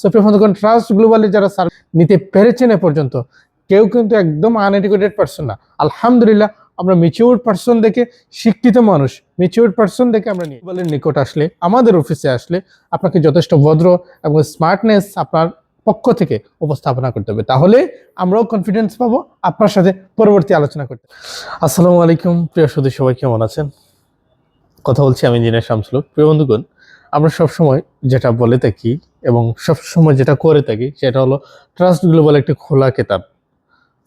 So প্রিয় বন্ধুগণ, trust গ্লোবালে যারা সার্ভিস নিতে পেরেছেন এ পর্যন্ত কেউ কিন্তু একদম আনএডুকেটেড পারসন না। আলহামদুলিল্লাহ, আমরা ম্যাচিউরড পারসন দেখে, শিক্ষিত মানুষ ম্যাচিউরড পারসন দেখে আমরা গ্লোবালের নিকট আসলে, আমাদের অফিসে আসলে আপনাকে যথেষ্ট ভদ্র এবং স্মার্টনেস আপনার পক্ষ থেকে উপস্থাপনা করতে হবে, তাহলে আমরাও কনফিডেন্স পাবো আপনার সাথে পরবর্তী আলোচনা করতে। আসসালামু আলাইকুম প্রিয় সদস্য, সবাই কেমন আছেন? কথা বলছি আমি ইঞ্জিনিয়ার শামসুল। প্রিয় বন্ধুগণ, আমরা সবসময় যেটা বলে থাকি এবং সবসময় যেটা করে থাকি সেটা হলো ট্রাস্ট গ্লোবাল একটি খোলা কেতাব।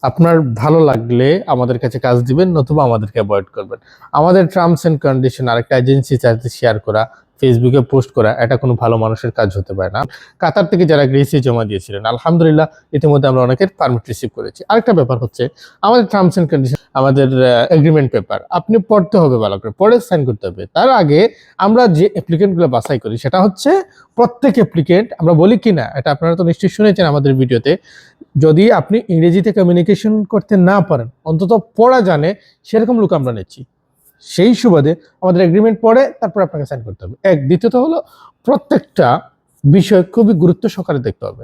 আপনার ভালো লাগলে আমাদের কাছে কাজ দিবেন, নতুবা আমাদেরকে অ্যাভয়েড করবেন। আমাদের টার্মস অ্যান্ড কন্ডিশন আরেকটা এজেন্সির সাথে শেয়ার করা, ফেসবুকে পোস্ট করা, এটা কোনো ভালো মানুষের কাজ হতে পারে না। কাতার থেকে যারা গ্রিসে জমা দিয়েছিলেন, আলহামদুলিল্লাহ ইতিমধ্যে আমরা অনেকের পারমিট রিসিভ করেছি। আরেকটা ব্যাপার হচ্ছে আমাদের টার্মস অ্যান্ড কন্ডিশন, আমাদের এগ্রিমেন্ট পেপার আপনি পড়তে হবে, ভালো করে পড়ে সাইন করতে হবে। তার আগে আমরা যে অ্যাপ্লিকেন্টগুলো বাছাই করি সেটা হচ্ছে প্রত্যেক অ্যাপ্লিকেন্ট, আমরা বলি কি না, এটা আপনারা তো নিশ্চয়ই শুনেছেন আমাদের ভিডিওতে, যদি আপনি ইংরেজিতে কমিউনিকেশন করতে না পারেন, অন্তত পড়া জানে, সেরকম লোক আমরা নিচ্ছি। সেই সুবাদে আমাদের এগ্রিমেন্ট পড়ে তারপর আপনাকে সাইন করতে হবে। দ্বিতীয়ত হলো প্রত্যেকটা বিষয় খুবই গুরুত্ব সহকারে দেখতে হবে।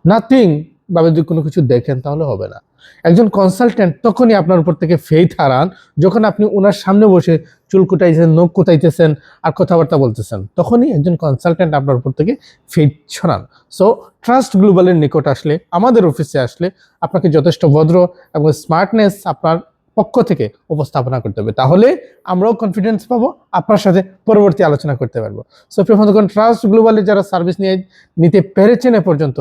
নাথিং ভাবে যদি কোনো কিছু দেখেন তাহলে হবে না। একজন কনসালটেন্ট তখনই আপনার উপর থেকে ফেইথ হারান যখন আপনি ওনার সামনে বসে চুল কুটাইছেন, নখ কুটাইতেছেন আর কথাবার্তা বলতেছেন, তখনই একজন কনসালটেন্ট আপনার উপর থেকে ফেইথ ছড়ান। সো ট্রাস্ট গ্লোবালের নিকট আসলে, আমাদের অফিসে আসলে আপনাকে যথেষ্ট ভদ্র এবং স্মার্টনেস আপনার পক্ষ থেকে উপস্থাপনা করতে হবে, তাহলে আমরাও কনফিডেন্স পাবো আপনার সাথে পরবর্তী আলোচনা করতে পারবো। সো প্রিয় বন্ধুগণ, ট্রাস্ট গ্লোবালে যারা সার্ভিস নিতে পেরেছেন এ পর্যন্ত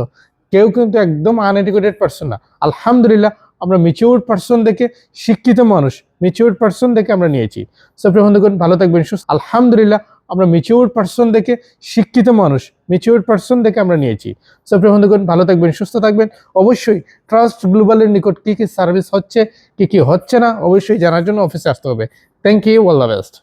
কেউ কিন্তু একদম আনএডুকেটেড পারসন না। আলহামদুলিল্লাহ, আমরা ম্যাচিউরড পারসন দেখে, শিক্ষিত মানুষ ম্যাচিউরড পারসন দেখে আমরা নিয়েছি। সো প্রিয় বন্ধুগণ, ভালো থাকবেন, সুস্থ। আলহামদুলিল্লাহ, আমরা ম্যাচিউরড পারসন দেখে, শিক্ষিত মানুষ ম্যাচিউরড পারসন দেখে আমরা নিয়েছি। সো প্রিয় বন্ধুগণ, ভালো থাকবেন, সুস্থ থাকবেন। অবশ্যই ট্রাস্ট গ্লোবালের নিকট কি কি সার্ভিস হচ্ছে, কি কি হচ্ছে না, অবশ্যই জানার জন্য অফিসে আসতে হবে। Thank you, all the best.